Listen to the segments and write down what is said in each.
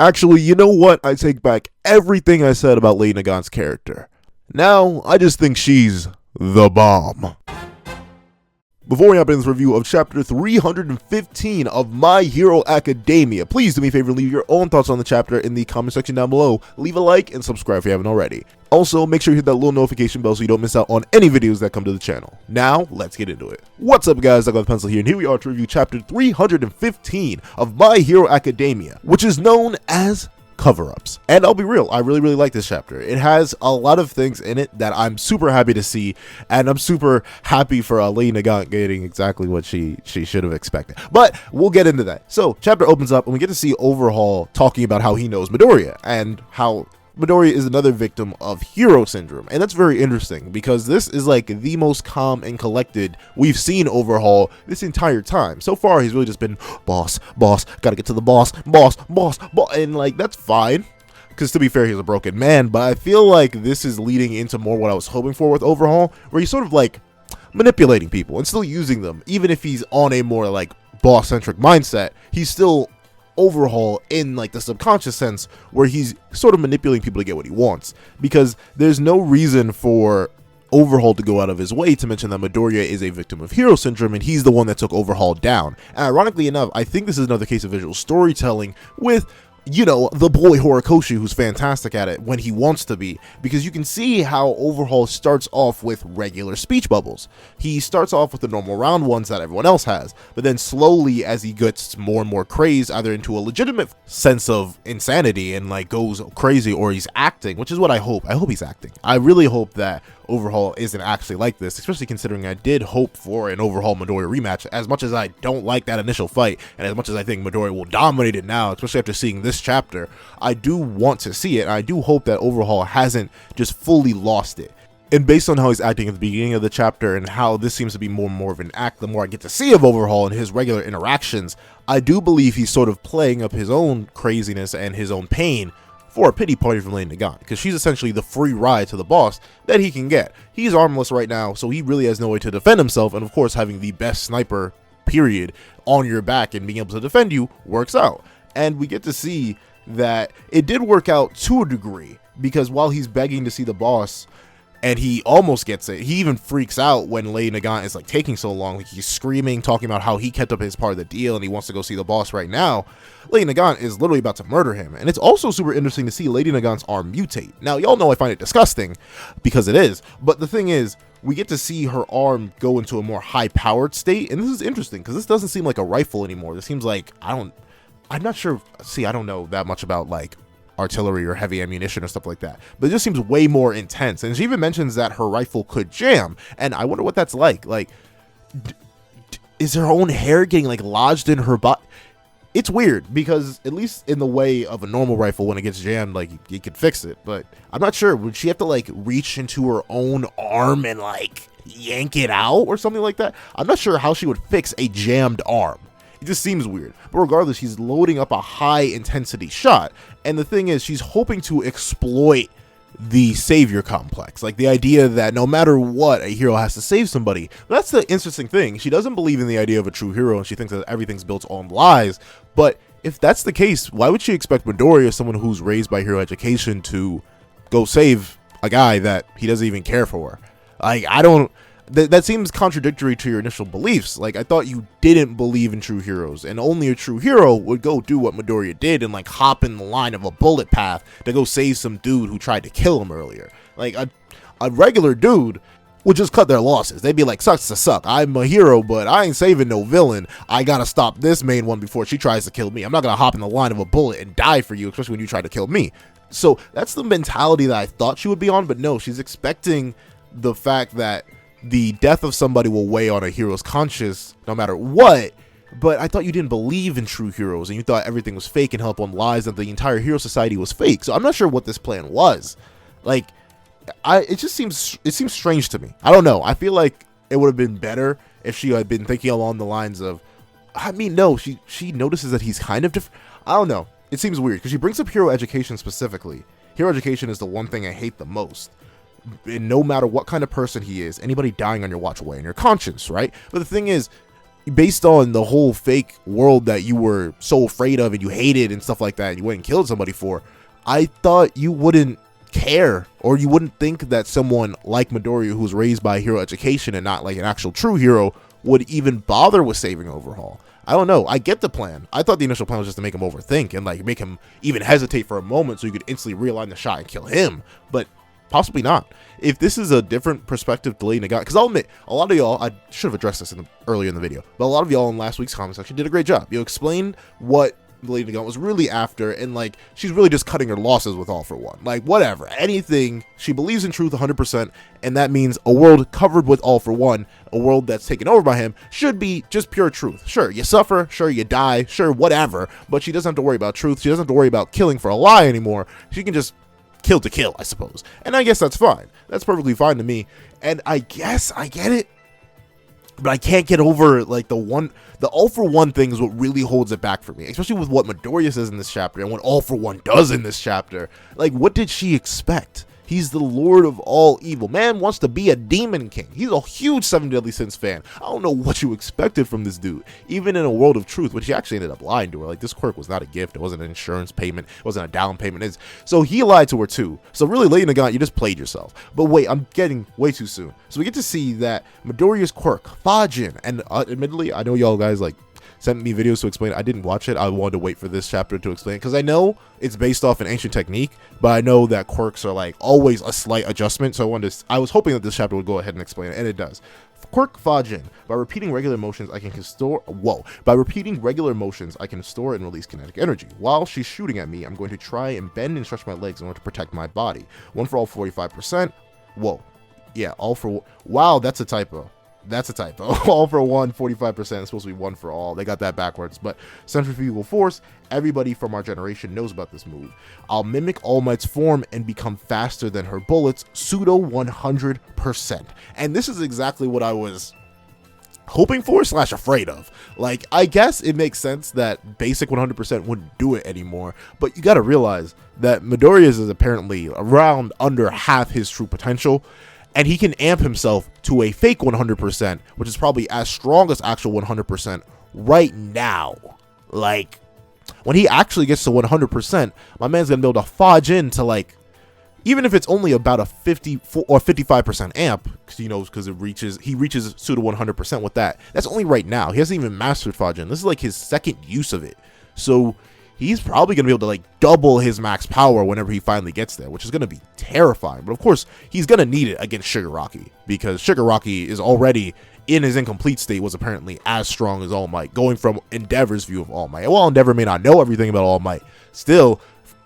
Actually, you know what? I take back everything I said about Lady Nagant's character. Now, I just think she's the bomb. Before we hop into this review of chapter 315 of My Hero Academia, please do me a favor and leave your own thoughts on the chapter in the comment section down below. Leave a like and subscribe if you haven't already. Also, make sure you hit that little notification bell so you don't miss out on any videos that come to the channel. Now, let's get into it. What's up guys, I got the pencil here, and here we are to review chapter 315 of My Hero Academia, which is known as cover-ups. And I'll be real, I really like this chapter. It has a lot of things in it that I'm super happy to see, and I'm super happy for Lady Nagant getting exactly what she should have expected. But we'll get into that. So, chapter opens up and we get to see Overhaul talking about how he knows Midoriya, and how Midoriya is another victim of hero syndrome. And that's very interesting because this is like the most calm and collected we've seen Overhaul this entire time. So far, he's really just been boss, gotta get to the boss, boss, and like, that's fine. Because to be fair, he's a broken man, but I feel like this is leading into more what I was hoping for with Overhaul, where he's sort of like manipulating people and still using them. Even if he's on a more like boss-centric mindset, he's still Overhaul in like the subconscious sense, where he's sort of manipulating people to get what he wants, because there's no reason for Overhaul to go out of his way to mention that Midoriya is a victim of hero syndrome and he's the one that took Overhaul down. And ironically enough, I think this is another case of visual storytelling with, you know, the boy Horikoshi, who's fantastic at it when he wants to be, because you can see how Overhaul starts off with regular speech bubbles. He starts off with the normal round ones that everyone else has, but then slowly, as he gets more and more crazed, either into a legitimate sense of insanity and like goes crazy, or he's acting, which is what I hope. I hope he's acting. I really hope that Overhaul isn't actually like this, especially considering I did hope for an Overhaul Midoriya rematch. As much as I don't like that initial fight, and as much as I think Midoriya will dominate it now, especially after seeing this chapter, I do want to see it, and I do hope that Overhaul hasn't just fully lost it. And based on how he's acting at the beginning of the chapter and how this seems to be more and more of an act the more I get to see of Overhaul and his regular interactions, I do believe he's sort of playing up his own craziness and his own pain for a pity party from Lady Nagant, because she's essentially the free ride to the boss that he can get. He's armless right now, so he really has no way to defend himself, and of course having the best sniper, period, on your back and being able to defend you works out. And we get to see that it did work out to a degree, because while he's begging to see the boss, and he almost gets it, he even freaks out when Lady Nagant is like taking so long. Like, he's screaming, talking about how he kept up his part of the deal and he wants to go see the boss right now. Lady Nagant is literally about to murder him. And it's also super interesting to see Lady Nagant's arm mutate. Now, y'all know I find it disgusting, because it is, but the thing is, we get to see her arm go into a more high-powered state, and this is interesting because this doesn't seem like a rifle anymore. This seems like, I'm not sure. See, I don't know that much about like artillery or heavy ammunition or stuff like that, but it just seems way more intense. And she even mentions that her rifle could jam, and I wonder what that's like. Like, is her own hair getting like lodged in her butt? It's weird, because at least in the way of a normal rifle, when it gets jammed, like, you could fix it, but I'm not sure. Would she have to like reach into her own arm and like yank it out or something like that? I'm not sure how she would fix a jammed arm. It just seems weird. But regardless, she's loading up a high intensity shot, and the thing is, she's hoping to exploit the savior complex, like the idea that no matter what, a hero has to save somebody. That's the interesting thing. She doesn't believe in the idea of a true hero, and she thinks that everything's built on lies. But if that's the case, why would she expect Midoriya, someone who's raised by hero education, to go save a guy that he doesn't even care for? Like, I don't. That seems contradictory to your initial beliefs. Like, I thought you didn't believe in true heroes, and only a true hero would go do what Midoriya did and like hop in the line of a bullet path to go save some dude who tried to kill him earlier. Like, a regular dude would just cut their losses. They'd be like, sucks to suck, I'm a hero, but I ain't saving no villain. I gotta stop this main one before she tries to kill me. I'm not gonna hop in the line of a bullet and die for you, especially when you try to kill me. So that's the mentality that I thought she would be on, but no, she's expecting the fact that the death of somebody will weigh on a hero's conscience no matter what. But I thought you didn't believe in true heroes, and you thought everything was fake and held up on lies, and the entire hero society was fake. So I'm not sure what this plan was. Like, it seems strange to me. I don't know. I feel like it would have been better if she had been thinking along the lines of, I mean, no, she notices that he's kind of different. I don't know. It seems weird because she brings up hero education specifically. Hero education is the one thing I hate the most. And no matter what kind of person he is, anybody dying on your watch will weigh on your conscience, right? But the thing is, based on the whole fake world that you were so afraid of and you hated and stuff like that, and you went and killed somebody for, I thought you wouldn't care, or you wouldn't think that someone like Midoriya, who was raised by a hero education and not like an actual true hero, would even bother with saving Overhaul. I don't know. I get the plan. I thought the initial plan was just to make him overthink and like make him even hesitate for a moment so you could instantly realign the shot and kill him, but possibly not. If this is a different perspective to Lady Nagant, because I'll admit, a lot of y'all, I should have addressed this earlier in the video, but a lot of y'all in last week's comment section did a great job. You explained what Lady Nagant was really after, and like, she's really just cutting her losses with All for One. Like, whatever, anything, she believes in truth 100%, and that means a world covered with All for One, a world that's taken over by him, should be just pure truth. Sure, you suffer, sure, you die, sure, whatever, but she doesn't have to worry about truth, she doesn't have to worry about killing for a lie anymore, she can just kill to kill, I suppose. And I guess that's fine. That's perfectly fine to me. And I guess I get it, but I can't get over like the All for One thing is what really holds it back for me, especially with what Midoriya says in this chapter and what All for One does in this chapter. Like, what did she expect? He's the Lord of all evil. Man wants to be a demon king. He's a huge Seven Deadly Sins fan. I don't know what you expected from this dude. Even in a world of truth, which he actually ended up lying to her. Like, this quirk was not a gift. It wasn't an insurance payment. It wasn't a down payment. So he lied to her too. So really, Lady Nagant, you just played yourself. But wait, I'm getting way too soon. So we get to see that Midoriya's quirk, Fajin, and admittedly, I know y'all guys like sent me videos to explain it. I didn't watch it. I wanted to wait for this chapter to explain it because I know it's based off an ancient technique, but I know that quirks are like always a slight adjustment. So I was hoping that this chapter would go ahead and explain it, and it does. Quirk Fajin. By repeating regular motions, I can store. By repeating regular motions, I can store and release kinetic energy. While she's shooting at me, I'm going to try and bend and stretch my legs in order to protect my body. One for all, 45%. Whoa. Yeah, all for. Wow, that's a typo. That's a typo. All for one, 45%. It's supposed to be one for all. They got that backwards. But centrifugal force, everybody from our generation knows about this move. I'll mimic All Might's form and become faster than her bullets, pseudo 100%. And this is exactly what I was hoping for / afraid of. Like, I guess it makes sense that basic 100% wouldn't do it anymore, but you gotta realize that Midoriya's is apparently around under half his true potential, and he can amp himself to a fake 100%, which is probably as strong as actual 100% right now. Like, when he actually gets to 100%, my man's gonna be able to fudge into like, even if it's only about a 50 or 55% amp, because he reaches pseudo 100% with that. That's only right now. He hasn't even mastered Fajin. This is like his second use of it. So he's probably going to be able to like double his max power whenever he finally gets there, which is going to be terrifying. But of course, he's going to need it against Shigaraki, because Shigaraki is already in his incomplete state, was apparently as strong as All Might, going from Endeavor's view of All Might. While Endeavor may not know everything about All Might, still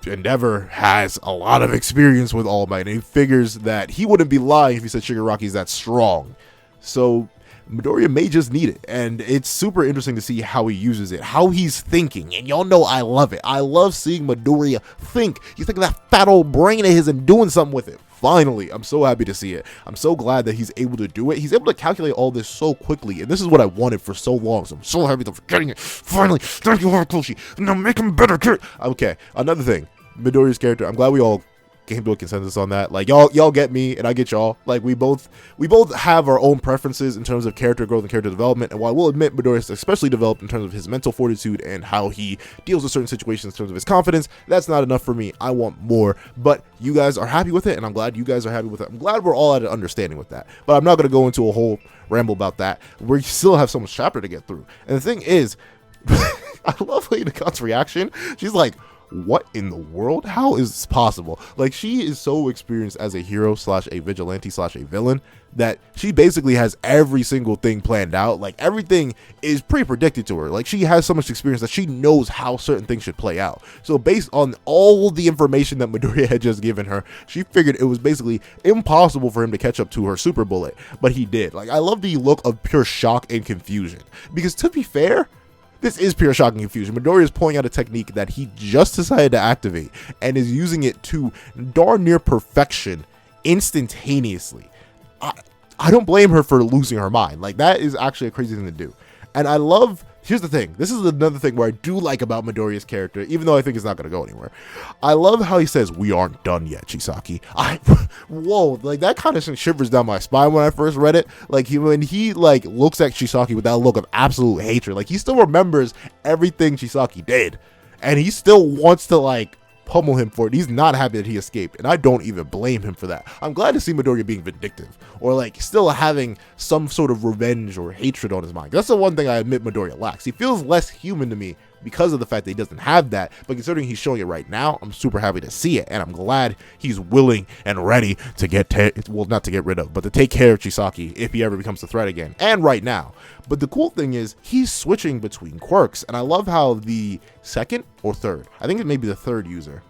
Endeavor has a lot of experience with All Might, and he figures that he wouldn't be lying if he said Shigaraki's that strong. So Midoriya may just need it, and it's super interesting to see how he uses it, how he's thinking, and y'all know I love it. I love seeing Midoriya think. He's taking that fat old brain of his and doing something with it. Finally, I'm so happy to see it. I'm so glad that he's able to do it. He's able to calculate all this so quickly, and this is what I wanted for so long, so I'm so happy that we're getting it. Finally, thank you, Horikoshi. Now make him better, kid. Okay, another thing, Midoriya's character, I'm glad we all came to a consensus on that. Like, y'all get me and I get y'all. Like, we both have our own preferences in terms of character growth and character development, and while we'll admit Midoriya's especially developed in terms of his mental fortitude and how he deals with certain situations in terms of his confidence, that's not enough for me. I want more. But you guys are happy with it, and I'm glad you guys are happy with it. I'm glad we're all at an understanding with that, but I'm not going to go into a whole ramble about that. We still have so much chapter to get through, and the thing is, I love Lady Nagant's reaction. She's like, what in the world? How is this possible? Like, she is so experienced as a hero / a vigilante / a villain that she basically has every single thing planned out. Like, everything is pre-predicted to her. Like, she has so much experience that she knows how certain things should play out. So based on all the information that Midoriya had just given her, she figured it was basically impossible for him to catch up to her super bullet, but he did. Like, I love the look of pure shock and confusion, because to be fair, this is pure shock and confusion. Midoriya is pulling out a technique that he just decided to activate and is using it to darn near perfection instantaneously. I don't blame her for losing her mind. Like, that is actually a crazy thing to do. And I love here's the thing. This is another thing where I do like about Midoriya's character, even though I think it's not going to go anywhere. I love how he says, "We aren't done yet, Chisaki." Whoa, like that kind of shivers down my spine when I first read it. Like when he like looks at Chisaki with that look of absolute hatred, like he still remembers everything Chisaki did, and he still wants to like pummel him for it. He's not happy that he escaped, and I don't even blame him for that. I'm glad to see Midoriya being vindictive, or like still having some sort of revenge or hatred on his mind. That's the one thing I admit Midoriya lacks. He feels less human to me because of the fact that he doesn't have that, but considering he's showing it right now, I'm super happy to see it, and I'm glad he's willing and ready to not to get rid of, but to take care of Chisaki if he ever becomes a threat again, and right now. But the cool thing is, he's switching between quirks, and I love how the second or third, I think it may be the third user,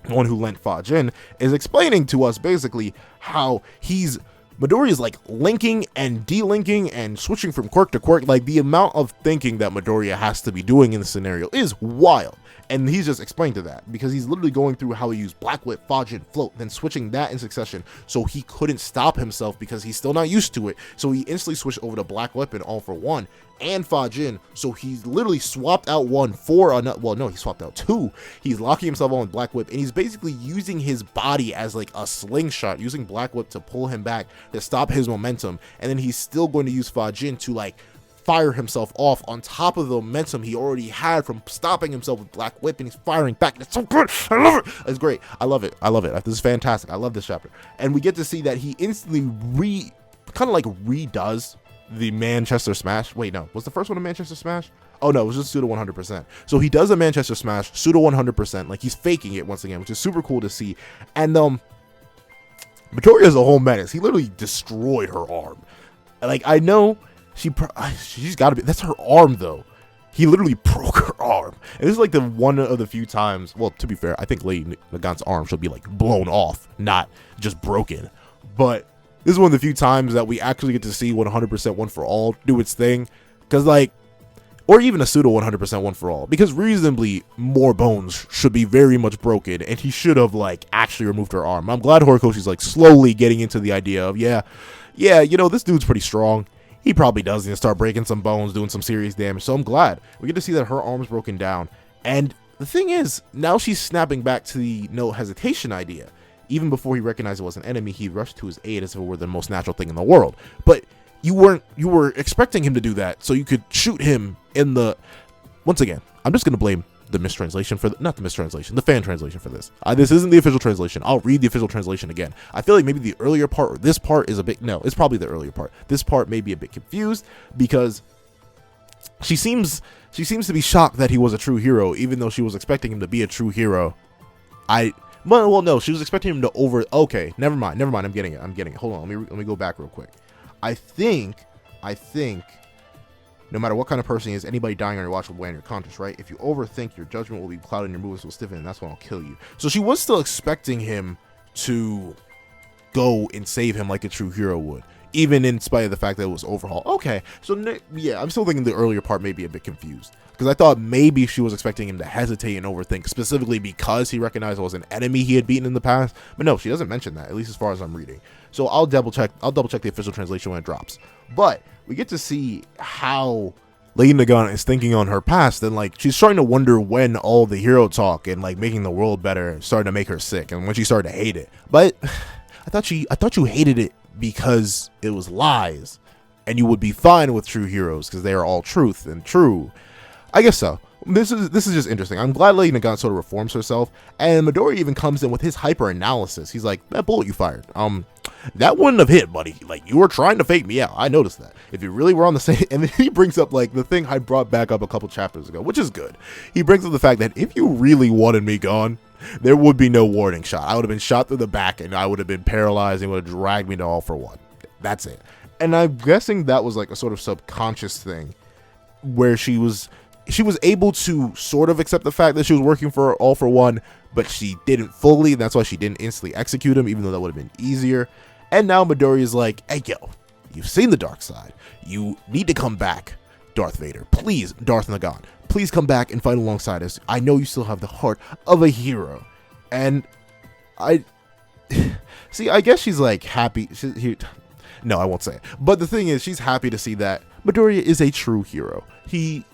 the one who lent Fajin, is explaining to us basically how Midoriya is like linking and delinking and switching from quirk to quirk. Like the amount of thinking that Midoriya has to be doing in the scenario is wild. And he's just explained to that because he's literally going through how he used Black Whip, Fajin, Float, then switching that in succession. So he couldn't stop himself because he's still not used to it. So he instantly switched over to Black Weapon All for One and Fajin. So he's literally swapped out one for another. Well, no, he swapped out two. He's locking himself on with Black Whip, and he's basically using his body as like a slingshot, using Black Whip to pull him back to stop his momentum. And then he's still going to use Fajin to like fire himself off on top of the momentum he already had from stopping himself with Black Whip, and he's firing back. It's so good. I love it. It's great. I love it. I love it. This is fantastic. I love this chapter. And we get to see that he instantly redoes the Manchester Smash. Wait, no. Was the first one a Manchester Smash? Oh, no. It was just pseudo 100%. So he does a Manchester Smash, pseudo 100%. Like he's faking it once again, which is super cool to see. And Midoriya is a whole menace. He literally destroyed her arm. Like, I know she's got to be. That's her arm, though. He literally broke her arm. And this is like the one of the few times. Well, to be fair, I think Lady Nagant's arm should be like blown off, not just broken. But this is one of the few times that we actually get to see 100% one for all do its thing. Because like, or even a pseudo 100% one for all. Because reasonably more bones should be very much broken, and he should have like actually removed her arm. I'm glad Horikoshi's like slowly getting into the idea of yeah, you know, this dude's pretty strong. He probably does need to start breaking some bones, doing some serious damage. So I'm glad we get to see that her arm's broken down. And the thing is, now she's snapping back to the no hesitation idea. Even before he recognized it was an enemy, he rushed to his aid as if it were the most natural thing in the world. But you were expecting him to do that so you could shoot him in the. Once again, I'm just going to blame the mistranslation for not the mistranslation, the fan translation for this. This isn't the official translation. I'll read the official translation again. I feel like maybe the earlier part or this part is a bit, no, it's probably the earlier part. This part may be a bit confused because she seems to be shocked that he was a true hero, even though she was expecting him to be a true hero. Well, no, she was expecting him to okay, never mind. I'm getting it. Hold on. Let me go back real quick. I think no matter what kind of person he is, anybody dying on your watch will weigh on your conscience, right? If you overthink, your judgment will be clouded and your movements will stiffen, and that's when I'll kill you. So she was still expecting him to go and save him like a true hero would, even in spite of the fact that it was Overhaul. Okay, so yeah, I'm still thinking the earlier part may be a bit confused, because I thought maybe she was expecting him to hesitate and overthink, specifically because he recognized it was an enemy he had beaten in the past. But no, she doesn't mention that, at least as far as I'm reading. So I'll double check the official translation when it drops. But we get to see how Lady Nagant is thinking on her past, and like she's starting to wonder when all the hero talk and like making the world better started to make her sick, and when she started to hate it. But I thought you hated it because it was lies, and you would be fine with true heroes because they are all truth and true. I guess so. This is just interesting. I'm glad Lady Nagant sort of reforms herself, and Midoriya even comes in with his hyper analysis. He's like, that bullet you fired, that wouldn't have hit, buddy. Like, you were trying to fake me out. I noticed that. If you really were on the same, and then he brings up like the thing I brought back up a couple chapters ago, which is good. He brings up the fact that if you really wanted me gone, there would be no warning shot. I would have been shot through the back, and I would have been paralyzed, and would have dragged me to All for One. That's it. And I'm guessing that was like a sort of subconscious thing, where she was able to sort of accept the fact that she was working for All for One, but she didn't fully. That's why she didn't instantly execute him, even though that would have been easier. And now Midoriya is like, hey, yo, you've seen the dark side. You need to come back, Darth Vader. Please, Darth Nagant. Please come back and fight alongside us. I know you still have the heart of a hero. And I guess she's like happy. No, I won't say it. But the thing is, she's happy to see that Midoriya is a true hero. He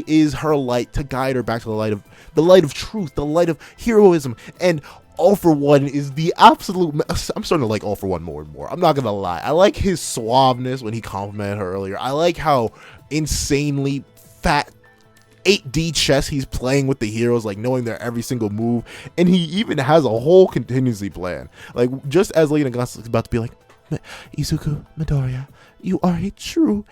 is her light to guide her back to the light of truth, the light of heroism. And All For One is the absolute. I'm starting to like All For One more and more. I'm not gonna lie. I like his suaveness when he complimented her earlier. I like how insanely fat 8D chess he's playing with the heroes, like knowing their every single move. And he even has a whole contingency plan. Like, just as Lady Nagant is about to be like, Izuku, Midoriya, you are a true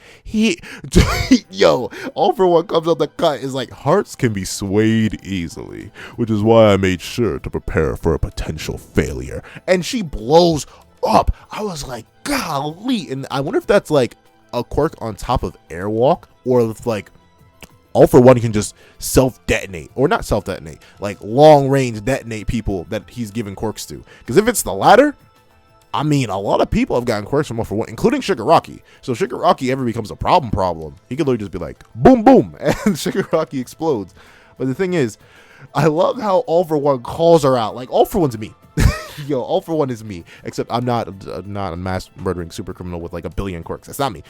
yo, All For One comes out the cut is like, hearts can be swayed easily, which is why I made sure to prepare for a potential failure. And she blows up. I was like, golly. And I wonder if that's like a quirk on top of Airwalk, or if like All For One can just self-detonate, or not self-detonate, like long-range detonate people that he's giving quirks to. Because if it's the latter, I mean, a lot of people have gotten quirks from All For One, including Shigaraki. So Shigaraki ever becomes a problem, he could literally just be like, boom, boom, and Shigaraki explodes. But the thing is, I love how All For One calls her out. Like, All For One's me. Yo, All For One is me. Except I'm not a mass murdering super criminal with like a billion quirks. That's not me.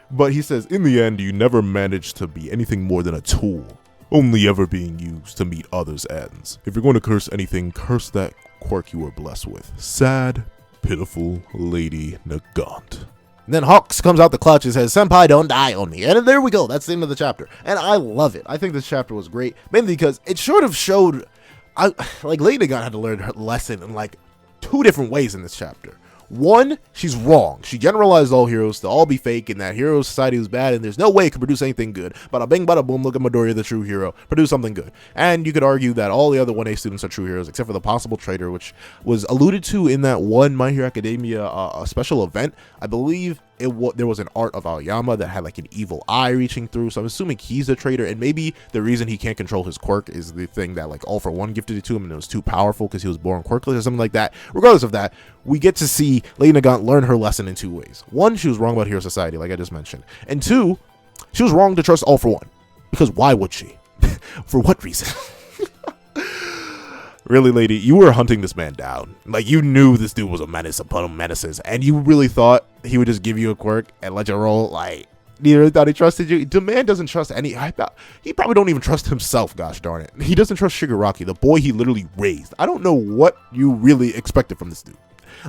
But he says, in the end, you never managed to be anything more than a tool, only ever being used to meet others' ends. If you're going to curse anything, curse that quirk you were blessed with. Sad, pitiful Lady Nagant. And then Hawks comes out the clutch and says, Senpai, don't die on me. And there we go. That's the end of the chapter. And I love it. I think this chapter was great, mainly because it sort of showed, like, Lady Nagant had to learn her lesson in like 2 different ways in this chapter. One, she's wrong. She generalized all heroes to all be fake, and that hero society was bad, and there's no way it could produce anything good. Bada bing, bada boom, look at Midoriya, the true hero, produce something good. And you could argue that all the other 1A students are true heroes, except for the possible traitor, which was alluded to in that one My Hero Academia special event. I believe there was an art of Aoyama that had like an evil eye reaching through, so I'm assuming he's a traitor, and maybe the reason he can't control his quirk is the thing that like All For One gifted it to him, and it was too powerful because he was born quirkless or something like that. Regardless of that, we get to see Lady Nagant learn her lesson in 2 ways. One, she was wrong about hero society, like I just mentioned, and 2, she was wrong to trust All For One, because why would she? For what reason? Really, lady, you were hunting this man down. Like, you knew this dude was a menace upon menaces, and you really thought he would just give you a quirk and let you roll? Like, you really thought he trusted you? The man doesn't trust any. He probably don't even trust himself, gosh darn it. He doesn't trust Shigaraki, the boy he literally raised. I don't know what you really expected from this dude.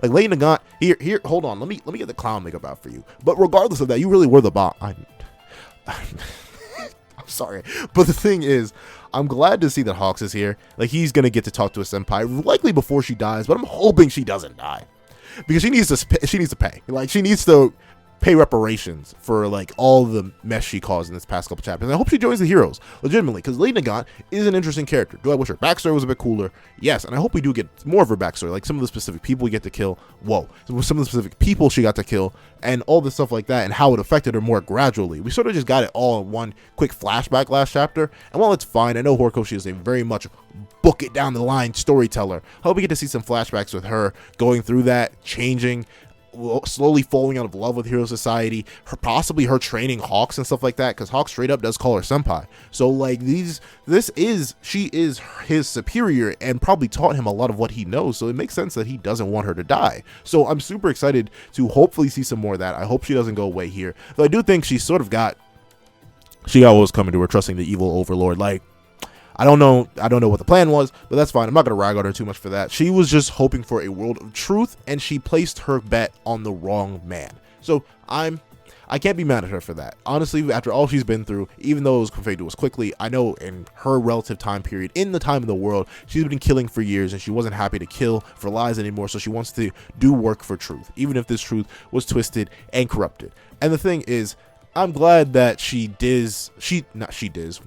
Like, Lady Nagant, here, hold on. Let me get the clown makeup out for you. But regardless of that, you really were the bomb. I'm sorry, but the thing is, I'm glad to see that Hawks is here. Like, he's gonna get to talk to a senpai, likely before she dies, but I'm hoping she doesn't die, because she needs to pay. Like, she needs to pay reparations for like all the mess she caused in this past couple chapters. And I hope she joins the heroes legitimately, because Lady Nagant is an interesting character. Do I wish her backstory was a bit cooler? Yes, and I hope we do get more of her backstory, like some of the specific people we get to kill. Some of the specific people she got to kill, and all this stuff like that, and how it affected her more gradually. We sort of just got it all in one quick flashback last chapter, and while it's fine, I know Horikoshi is a very much book it down the line storyteller. I hope we get to see some flashbacks with her going through that, changing, slowly falling out of love with Hero Society, possibly her training Hawks and stuff like that, because Hawks straight up does call her senpai. So like, she is his superior and probably taught him a lot of what he knows, so it makes sense that he doesn't want her to die. So I'm super excited to hopefully see some more of that. I hope she doesn't go away here, though I do think she got what was coming to her, trusting the evil overlord. Like, I don't know what the plan was, but that's fine. I'm not going to rag on her too much for that. She was just hoping for a world of truth, and she placed her bet on the wrong man. So I can't be mad at her for that. Honestly, after all she's been through, even though it was conveyed to us quickly, I know in her relative time period, in the time of the world, she's been killing for years, and she wasn't happy to kill for lies anymore, so she wants to do work for truth, even if this truth was twisted and corrupted. And the thing is, I'm glad that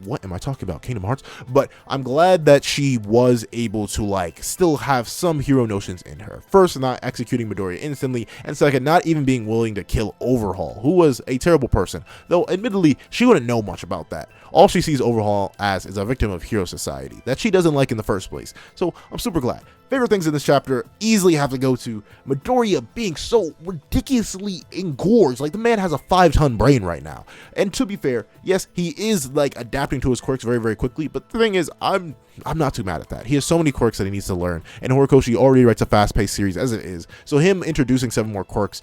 what am I talking about? Kingdom Hearts? But I'm glad that she was able to like still have some hero notions in her. First, not executing Midoriya instantly, and second, not even being willing to kill Overhaul, who was a terrible person, though admittedly she wouldn't know much about that. All she sees Overhaul as is a victim of Hero Society that she doesn't like in the first place. So I'm super glad. Favorite things in this chapter easily have to go to Midoriya being so ridiculously engorged. Like, the man has a 5-ton brain right now. And to be fair, yes, he is like adapting to his quirks very, very quickly. But the thing is, I'm not too mad at that. He has so many quirks that he needs to learn, and Horikoshi already writes a fast-paced series as it is. So him introducing 7 more quirks,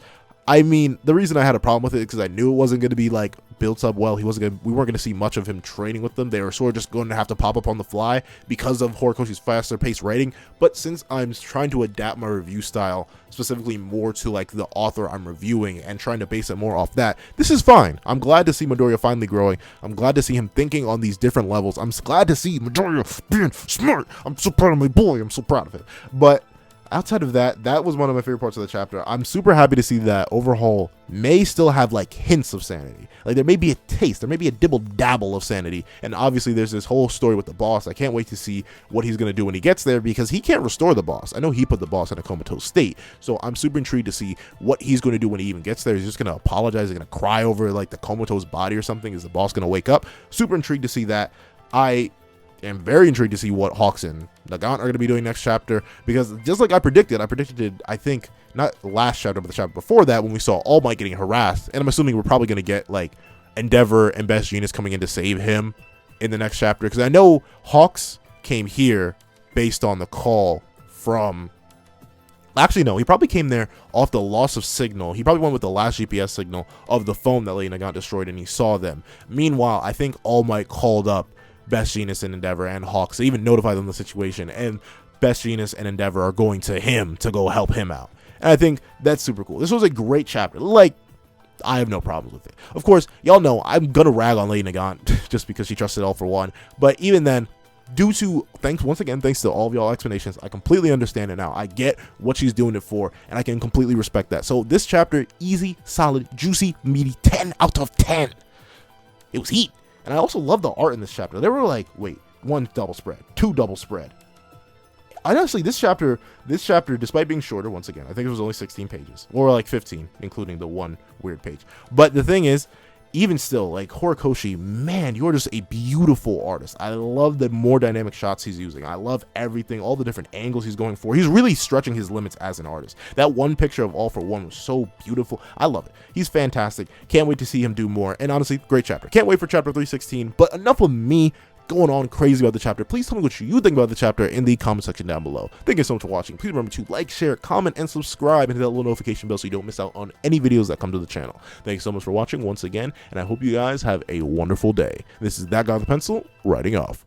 I mean, the reason I had a problem with it is because I knew it wasn't going to be like built up well. We weren't going to see much of him training with them. They were sort of just going to have to pop up on the fly because of Horikoshi's faster paced writing. But since I'm trying to adapt my review style specifically more to like the author I'm reviewing and trying to base it more off that, this is fine. I'm glad to see Midoriya finally growing. I'm glad to see him thinking on these different levels. I'm glad to see Midoriya being smart. I'm so proud of my boy. I'm so proud of him. But outside of that, that was one of my favorite parts of the chapter. I'm super happy to see that Overhaul may still have like hints of sanity. Like there may be a taste, there may be a dibble dabble of sanity. And obviously there's this whole story with the boss. I can't wait to see what he's going to do when he gets there, because he can't restore the boss. I know he put the boss in a comatose state. So I'm super intrigued to see what he's going to do when he even gets there. He's just going to apologize. He's going to cry over like the comatose body or something. Is the boss going to wake up? Super intrigued to see that. I am very intrigued to see what Hawks and Nagant are going to be doing next chapter, because just like I predicted, I think not last chapter but the chapter before that, when we saw All Might getting harassed, and I'm assuming we're probably going to get like Endeavor and Best Jeanist coming in to save him in the next chapter, because I know Hawks came here based on the call from, actually no, he probably came there off the loss of signal. He probably went with the last GPS signal of the phone that Lady Nagant destroyed, and he saw them. Meanwhile, I think All Might called up Best Jeanist and Endeavor and Hawks to even notify them of the situation, and Best Jeanist and Endeavor are going to him to go help him out. And I think that's super cool. This was a great chapter. Like, I have no problems with it. Of course, y'all know I'm gonna rag on Lady Nagant just because she trusted All for One, but even then, once again, thanks to all of y'all explanations, I completely understand it now. I get what she's doing it for, and I can completely respect that. So this chapter, easy, solid, juicy, meaty, 10 out of 10. It was heat. And I also love the art in this chapter. They were like, wait, 1 double spread, 2 double spread. Honestly, this chapter, despite being shorter, once again, I think it was only 16 pages, or like 15, including the one weird page. But the thing is, even still, like Horikoshi, man, you're just a beautiful artist. I love the more dynamic shots he's using. I love everything, all the different angles he's going for. He's really stretching his limits as an artist. That one picture of All for One was so beautiful. I love it. He's fantastic. Can't wait to see him do more. And honestly, great chapter. Can't wait for chapter 316. But enough of me going on crazy about the chapter. Please tell me what you think about the chapter in the comment section down below. Thank you so much for watching. Please remember to like, share, comment, and subscribe, and hit that little notification bell so you don't miss out on any videos that come to the channel. Thank you so much for watching once again, and I hope you guys have a wonderful day. This is That Guy with the Pencil, writing off.